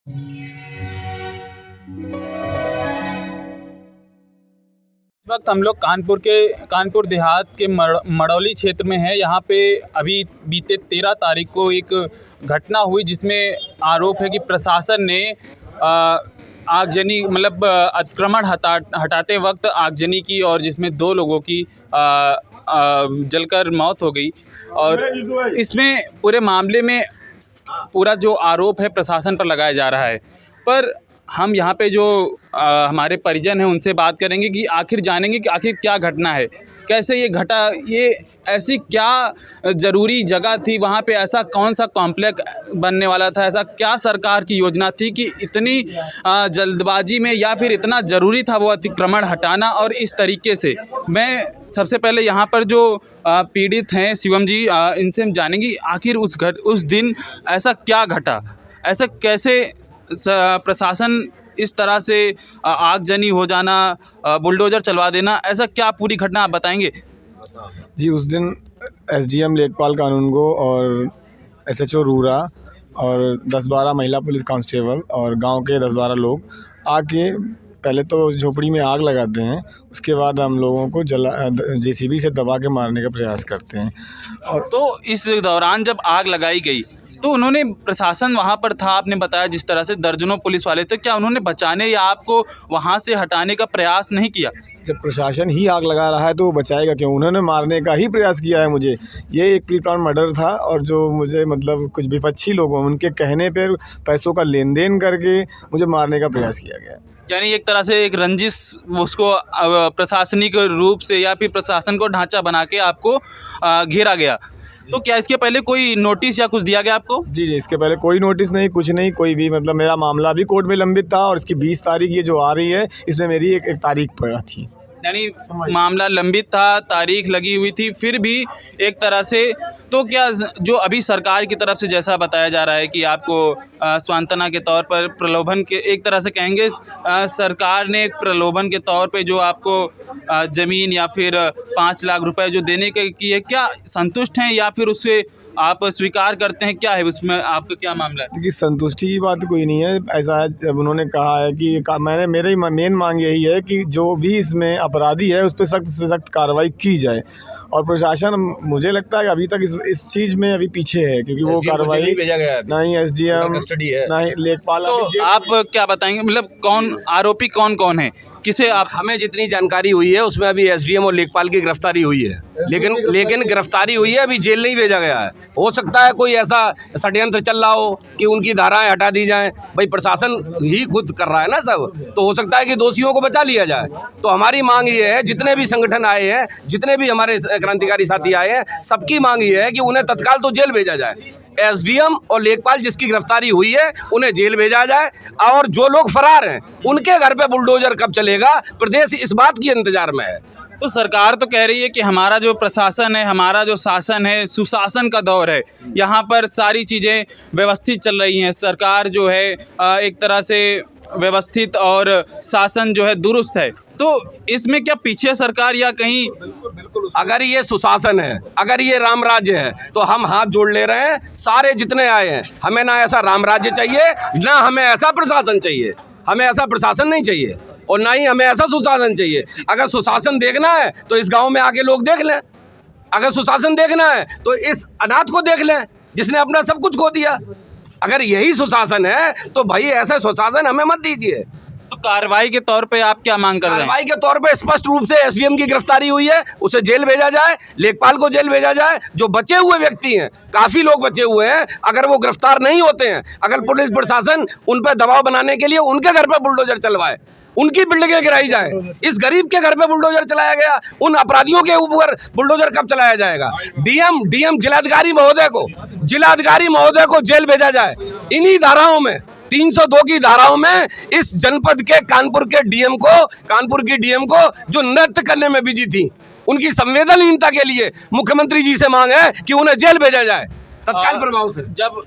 इस वक्त हम लोग कानपुर देहात के मड़ौली क्षेत्र में हैं। यहाँ पे अभी बीते 13 तारीख को एक घटना हुई जिसमें आरोप है कि प्रशासन ने आगजनी मतलब अतिक्रमण हटाते वक्त आगजनी की और जिसमें 2 लोगों की जलकर मौत हो गई। और इसमें पूरे मामले में पूरा जो आरोप है प्रशासन पर लगाया जा रहा है। पर हम यहाँ पे जो हमारे परिजन हैं उनसे बात करेंगे कि आखिर जानेंगे कि आखिर क्या घटना है, कैसे ये घटा, ये ऐसी क्या ज़रूरी जगह थी, वहाँ पे ऐसा कौन सा कॉम्प्लेक्स बनने वाला था, ऐसा क्या सरकार की योजना थी कि इतनी जल्दबाजी में या फिर इतना ज़रूरी था वो अतिक्रमण हटाना। और इस तरीके से मैं सबसे पहले यहाँ पर जो पीड़ित हैं शिवम जी, इनसे हम जानेंगे आखिर उस दिन ऐसा क्या घटा, ऐसा कैसे प्रशासन इस तरह से आगजनी हो जाना, बुलडोज़र चलवा देना, ऐसा क्या पूरी घटना आप बताएंगे? जी, उस दिन एसडीएम लेखपाल कानूनगो और एसएचओ रूरा और 10-12 महिला पुलिस कांस्टेबल और गांव के 10-12 लोग आके पहले तो झोपड़ी में आग लगाते हैं, उसके बाद हम लोगों को जेसीबी से दबा के मारने का प्रयास करते हैं। और तो इस दौरान जब आग लगाई गई तो उन्होंने, प्रशासन वहाँ पर था, आपने बताया जिस तरह से दर्जनों पुलिस वाले थे, क्या उन्होंने बचाने या आपको वहाँ से हटाने का प्रयास नहीं किया? जब प्रशासन ही आग लगा रहा है तो वो बचाएगा क्यों? उन्होंने मारने का ही प्रयास किया है मुझे। ये एक प्री प्लान मर्डर था और जो मुझे मतलब कुछ विपक्षी लोगों, उनके कहने पर पैसों का लेन देन करके मुझे मारने का प्रयास किया गया। यानी एक तरह से एक रंजिश, उसको प्रशासनिक रूप से या फिर प्रशासन को ढांचा बना के आपको घेरा गया। तो क्या इसके पहले कोई नोटिस या कुछ दिया गया आपको? जी, इसके पहले कोई नोटिस नहीं, कुछ नहीं, कोई भी मतलब मेरा मामला भी कोर्ट में लंबित था और इसकी 20 तारीख ये जो आ रही है इसमें मेरी एक तारीख पड़ा थी। यानी मामला लंबित था, तारीख लगी हुई थी, फिर भी एक तरह से तो क्या जो अभी सरकार की तरफ से जैसा बताया जा रहा है कि आपको सांत्वना के तौर पर प्रलोभन के, एक तरह से कहेंगे सरकार ने एक प्रलोभन के तौर पे जो आपको ज़मीन या फिर 5 लाख रुपए जो देने की है, क्या संतुष्ट हैं या फिर उससे आप स्वीकार करते हैं? क्या है उसमें आपका क्या मामला है? देखिए, संतुष्टि की बात कोई नहीं है। ऐसा है, जब उन्होंने कहा है कि मेरी मेन मांग यही है कि जो भी इसमें अपराधी है उस पर सख्त से सख्त कार्रवाई की जाए। और प्रशासन, मुझे लगता है कि अभी तक इस चीज़ में अभी पीछे है, क्योंकि वो कार्रवाई नहीं भेजा गया, नहीं एसडीएम कस्टडी है, नहीं लेखपाल। तो आप क्या बताएंगे, मतलब कौन आरोपी कौन है, किसे आप? हमें जितनी जानकारी हुई है उसमें अभी एसडीएम और लेखपाल की गिरफ्तारी हुई है, लेकिन गिरफ्तारी हुई है, अभी जेल नहीं भेजा गया है। हो सकता है कोई ऐसा षड्यंत्र चल रहा हो कि उनकी धाराएं हटा दी जाएं। भाई प्रशासन ही खुद कर रहा है ना सब, तो हो सकता है कि दोषियों को बचा लिया जाए। तो हमारी मांग ये है, जितने भी संगठन आए हैं, जितने भी हमारे क्रांतिकारी साथी आए हैं, सबकी मांग ये है कि उन्हें तत्काल तो जेल भेजा जाए। एसडीएम और लेखपाल जिसकी गिरफ्तारी हुई है उन्हें जेल भेजा जाए, और जो लोग फरार हैं उनके घर पे बुलडोजर कब चलेगा, प्रदेश इस बात की इंतजार में है। तो सरकार तो कह रही है कि हमारा जो प्रशासन है, हमारा जो शासन है, सुशासन का दौर है, यहाँ पर सारी चीज़ें व्यवस्थित चल रही हैं। सरकार जो है एक तरह से व्यवस्थित और शासन जो है दुरुस्त है। तो इसमें क्या पीछे सरकार या कहीं? बिल्कुल अगर ये सुशासन है, अगर ये राम राज्य है, तो हम हाथ जोड़ ले रहे हैं सारे जितने आए हैं। हमें ना ऐसा राम राज्य चाहिए, ना हमें ऐसा प्रशासन चाहिए। हमें ऐसा प्रशासन नहीं चाहिए और ना ही हमें ऐसा सुशासन चाहिए। अगर सुशासन देखना है तो इस गांव में आके लोग देख लें, अगर सुशासन देखना है तो इस अनाथ को देख लें जिसने अपना सब कुछ खो दिया। अगर यही सुशासन है तो भाई ऐसा सुशासन हमें मत दीजिए। तो कार्रवाई के तौर पे आप क्या मांग कर रहे हैं? कार्रवाई के तौर पे स्पष्ट रूप से एसडीएम की गिरफ्तारी हुई है, उसे जेल भेजा जाए, लेखपाल को जेल भेजा जाए। जो बचे हुए व्यक्ति हैं, काफी लोग बचे हुए हैं, अगर वो गिरफ्तार नहीं होते हैं, अगर पुलिस प्रशासन उन पर दबाव बनाने के लिए उनके घर पर बुलडोजर चलवाए, उनकी बिल्डिंगें गिराई जाए। इस गरीब के घर पे बुलडोजर चलाया गया, उन अपराधियों के ऊपर बुलडोजर कब चलाया जाएगा? डीएम जिलाधिकारी महोदय को जेल भेजा जाए। इन्हीं धाराओं में, 302 की धाराओं में इस जनपद के कानपुर की डीएम को जो नृत्य करने में बिजी थी, उनकी संवेदनहीनता के लिए मुख्यमंत्री जी से मांग है कि उन्हें जेल भेजा जाए। तत्काल प्रभाव से। जब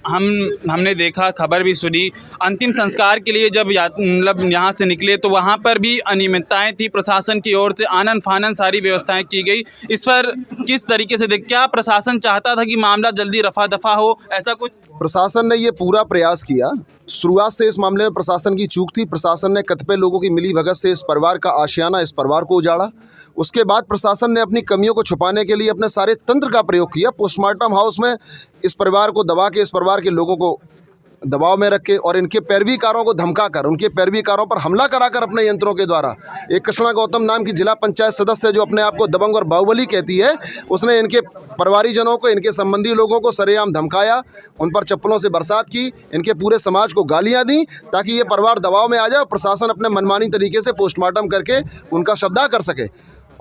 हमने देखा, खबर भी सुनी, अंतिम संस्कार के लिए जब मतलब यहाँ से निकले तो वहाँ पर भी अनियमितताएं थी, प्रशासन की ओर से आनन फानन सारी व्यवस्थाएं की गई। इस पर किस तरीके से क्या प्रशासन चाहता था कि मामला जल्दी रफा दफा हो, ऐसा कुछ? प्रशासन ने ये पूरा प्रयास किया। शुरुआत से इस मामले में प्रशासन की चूक थी। प्रशासन ने कतिपय लोगों की मिलीभगत से इस परिवार का आशियाना, इस परिवार को उजाड़ा। उसके बाद प्रशासन ने अपनी कमियों को छुपाने के लिए अपने सारे तंत्र का प्रयोग किया। पोस्टमार्टम हाउस में इस परिवार को दबा के, इस परिवार के लोगों को दबाव में रख के और इनके पैरवीकारों को धमकाकर, उनके पैरवीकारों पर हमला कराकर अपने यंत्रों के द्वारा, एक कृष्णा गौतम नाम की जिला पंचायत सदस्य जो अपने आप को दबंग और बाहुबली कहती है, उसने इनके परिवारीजनों को, इनके संबंधी लोगों को सरेआम धमकाया, उन पर चप्पलों से बरसात की, इनके पूरे समाज को गालियां दी ताकि ये परिवार दबाव में आ जाए और प्रशासन अपने मनमानी तरीके से पोस्टमार्टम करके उनका शवदाह कर सके।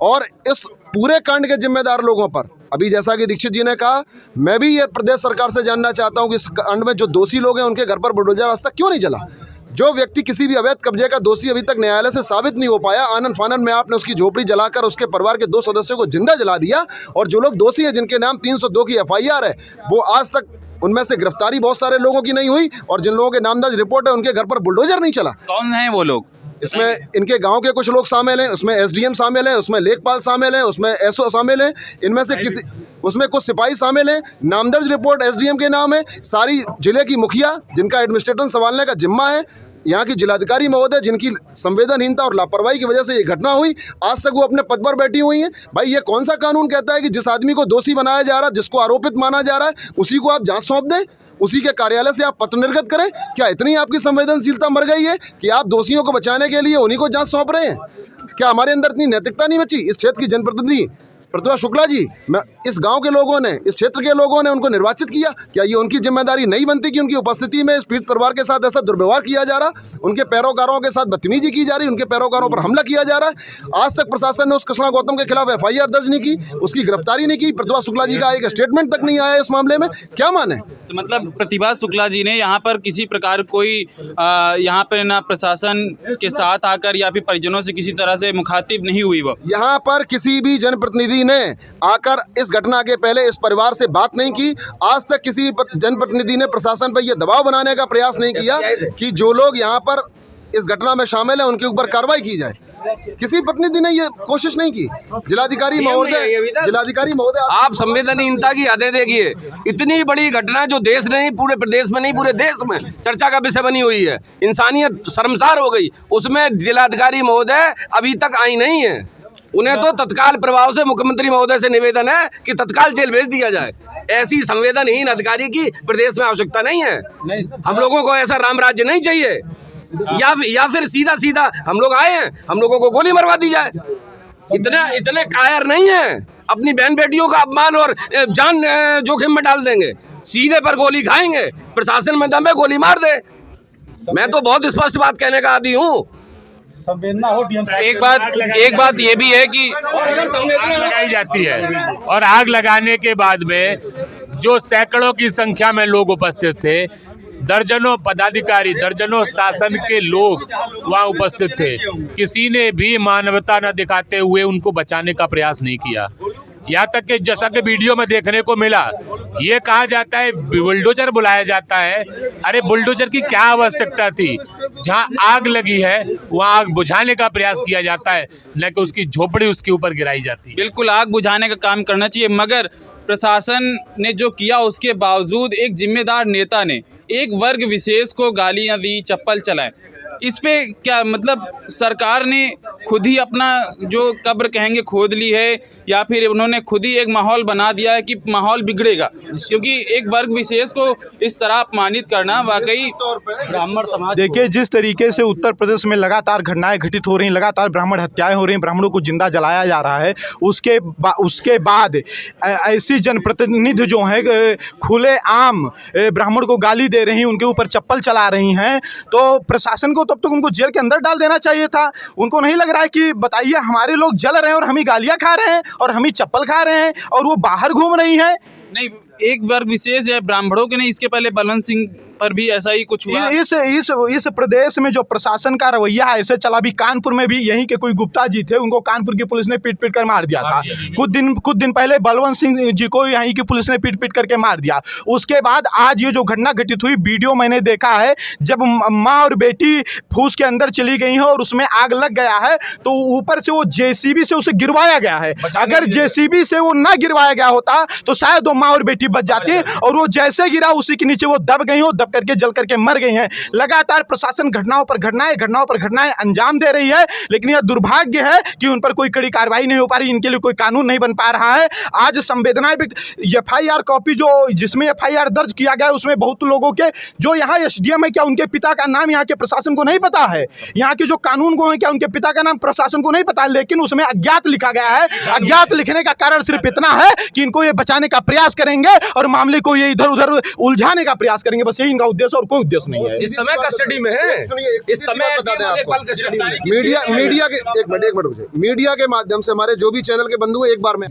और इस पूरे कांड के जिम्मेदार लोगों पर, अभी जैसा कि दीक्षित जी ने कहा, मैं भी ये प्रदेश सरकार से जानना चाहता हूं कि इस कांड में जो दोषी लोग हैं उनके घर पर बुलडोजर आज तक क्यों नहीं चला? जो व्यक्ति किसी भी अवैध कब्जे का दोषी अभी तक न्यायालय से साबित नहीं हो पाया, आनन फानन में आपने उसकी झोपड़ी जलाकर उसके परिवार के 2 सदस्यों को जिंदा जला दिया। और जो लोग दोषी हैं, जिनके नाम 302 की FIR है, वो आज तक उनमें से गिरफ्तारी बहुत सारे लोगों की नहीं हुई और जिन लोगों के नामदर्ज रिपोर्ट है उनके घर पर बुलडोजर नहीं चला। कौन है वो लोग? इसमें इनके गांव के कुछ लोग शामिल हैं, उसमें SDM शामिल हैं, उसमें लेखपाल शामिल हैं, उसमें SO शामिल हैं, इनमें से किसी, उसमें कुछ सिपाही शामिल हैं। नामदर्ज रिपोर्ट SDM के नाम है। सारी जिले की मुखिया जिनका एडमिनिस्ट्रेशन संभालने का जिम्मा है, यहाँ की जिलाधिकारी महोदय जिनकी संवेदनहीनता और लापरवाही की वजह से ये घटना हुई, आज तक वो अपने पद पर बैठी हुई हैं। भाई, ये कौन सा कानून कहता है कि जिस आदमी को दोषी बनाया जा रहा है, जिसको आरोपित माना जा रहा है, उसी को आप जांच सौंप दें, उसी के कार्यालय से आप पत्र निर्गत करें? क्या इतनी आपकी संवेदनशीलता मर गई है कि आप दोषियों को बचाने के लिए उन्हीं को जांच सौंप रहे हैं? क्या हमारे अंदर इतनी नैतिकता नहीं बची? इस क्षेत्र की जनप्रतिनिधि प्रतिभा शुक्ला जी, मैं इस गांव के लोगों ने, इस क्षेत्र के लोगों ने उनको निर्वाचित किया, क्या ये उनकी जिम्मेदारी नहीं बनती कि उनकी उपस्थिति में इस पीड़ित परिवार के साथ ऐसा दुर्व्यवहार किया जा रहा, उनके पैरोकारों के साथ बदतमीजी की जा रही, उनके पैरोकारों पर हमला किया जा रहा है? आज तक प्रशासन ने उस कृष्णा गौतम के खिलाफ FIR दर्ज नहीं की, उसकी गिरफ्तारी नहीं की, प्रतिभा शुक्ला जी का एक स्टेटमेंट तक नहीं आया इस मामले में। क्या माने? तो मतलब प्रतिभा शुक्ला जी ने यहाँ पर किसी प्रकार कोई यहाँ पर ना प्रशासन के साथ आकर या फिर परिजनों से किसी तरह से मुखातिब नहीं हुई? वो यहाँ पर किसी भी जनप्रतिनिधि ने आकर इस घटना के पहले इस परिवार से बात नहीं की। आज तक किसी जनप्रतिनिधि ने प्रशासन पर यह दबाव बनाने का प्रयास नहीं किया कि जो लोग यहाँ पर इस घटना में शामिल हैं उनके ऊपर कार्रवाई की जाए। किसी प्रतिनिधि ने ये कोशिश नहीं की। जिलाधिकारी महोदय, आप संवेदनहीनता की हदें देखिए। इतनी बड़ी घटना जो देश नहीं, पूरे प्रदेश में नहीं, पूरे देश में चर्चा का विषय बनी हुई है, इंसानियत शर्मसार हो गई, उसमें जिलाधिकारी महोदय अभी तक आई नहीं है। उन्हें तो तत्काल प्रभाव से मुख्यमंत्री महोदय से निवेदन है कि तत्काल जेल भेज दिया जाए। ऐसी संवेदनहीन अधिकारी की प्रदेश में आवश्यकता नहीं है। हम लोगों को ऐसा राम राज्य नहीं चाहिए। या फिर सीधा सीधा हम लोग आए हैं, हम लोगों को गोली मरवा दी जाए। इतने कायर नहीं है, अपनी बहन बेटियों का अपमान और जान जोखिम में डाल देंगे। सीधे पर गोली खाएंगे, प्रशासन में दम है, गोली मार दे। मैं तो बहुत स्पष्ट बात कहने का आदी हूँ। एक बात ये भी है कि लगाई जाती है और आग लगाने के बाद में जो सैकड़ों की संख्या में लोग उपस्थित थे, दर्जनों पदाधिकारी, दर्जनों शासन के लोग वहां उपस्थित थे, किसी ने भी मानवता न दिखाते हुए उनको बचाने का प्रयास नहीं किया। यहाँ तक कि जैसा कि वीडियो में देखने को मिला, ये कहा जाता है बुलडोजर बुलाया जाता है। अरे बुलडोजर की क्या आवश्यकता थी? जहाँ आग लगी है वहाँ आग बुझाने का प्रयास किया जाता है, न कि उसकी झोपड़ी उसके ऊपर गिराई जाती है। बिल्कुल, आग बुझाने का काम करना चाहिए, मगर प्रशासन ने जो किया उसके बावजूद एक जिम्मेदार नेता ने एक वर्ग विशेष को गालियां दी, चप्पल चलाए। इस पे क्या मतलब सरकार ने खुद ही अपना जो कब्र कहेंगे खोद ली है, या फिर उन्होंने खुद ही एक माहौल बना दिया है कि माहौल बिगड़ेगा? क्योंकि एक वर्ग विशेष को इस तरह अपमानित करना वाकई ब्राह्मण समाज, देखिए जिस तरीके से उत्तर प्रदेश में लगातार घटनाएं घटित हो रही हैं, लगातार ब्राह्मण हत्याएं हो रही हैं, ब्राह्मणों को जिंदा जलाया जा रहा है, उसके बाद ऐसी जनप्रतिनिधि जो हैं खुले आम ब्राह्मण को गाली दे रही हैं, उनके ऊपर चप्पल चला रही हैं, तो प्रशासन को तब तक उनको जेल के अंदर डाल देना चाहिए था। उनको नहीं लग रहा है कि बताइए हमारे लोग जल रहे हैं और हम ही गालियां खा रहे हैं और हम ही चप्पल खा रहे हैं और वो बाहर घूम रही हैं? नहीं, एक वर्ग विशेष है ब्राह्मणों के नहीं, इसके पहले बलवंत सिंह पर भी ऐसा ही कुछ हुआ। इस प्रदेश में जो प्रशासन का रवैया ऐसे चला, भी कानपुर में भी यहीं के कोई गुप्ता जी थे, उनको कानपुर की पुलिस ने पीट कर मार दिया था। कुछ दिन पहले बलवंत सिंह जी को यहीं की पुलिस ने पीट करके मार दिया। उसके बाद आज ये जो घटना घटित हुई, वीडियो मैंने देखा है, जब माँ और बेटी फूस के अंदर चली गई है और उसमें आग लग गया है, तो ऊपर से वो जेसीबी से उसे गिरवाया गया है। अगर जेसीबी से वो ना गिरवाया गया होता तो शायद वो माँ और बेटी बच जाती, और वो जैसे गिरा उसी के नीचे वो दब गई हो, दब करके जल करके मर गई हैं। लगातार प्रशासन घटनाओं पर घटनाएं अंजाम दे रही है, लेकिन यह दुर्भाग्य है कि उन पर कोई कड़ी कार्रवाई नहीं हो पा रही, इनके लिए कोई कानून नहीं बन पा रहा है। आज संवेदनाएं FIR कॉपी जो जिसमें FIR दर्ज किया गया है, उसमें बहुत लोगों के जो यहाँ SDM है, क्या उनके पिता का नाम यहाँ के प्रशासन को नहीं पता है? यहाँ के जो कानून को है, क्या उनके पिता का नाम प्रशासन को नहीं पता है? लेकिन उसमें अज्ञात लिखा गया है। अज्ञात लिखने का कारण सिर्फ इतना है कि इनको ये बचाने का प्रयास करेंगे और मामले को ये इधर उधर उलझाने का प्रयास करेंगे, बस यही इनका उद्देश्य और कोई उद्देश्य नहीं है। इस समय कस्टडी में है, इस समय बता दें आपको, कस्टडी में। मीडिया के एक मिनट रुक जाइए। मीडिया के माध्यम से हमारे जो भी चैनल के बंधु हैं, एक बार में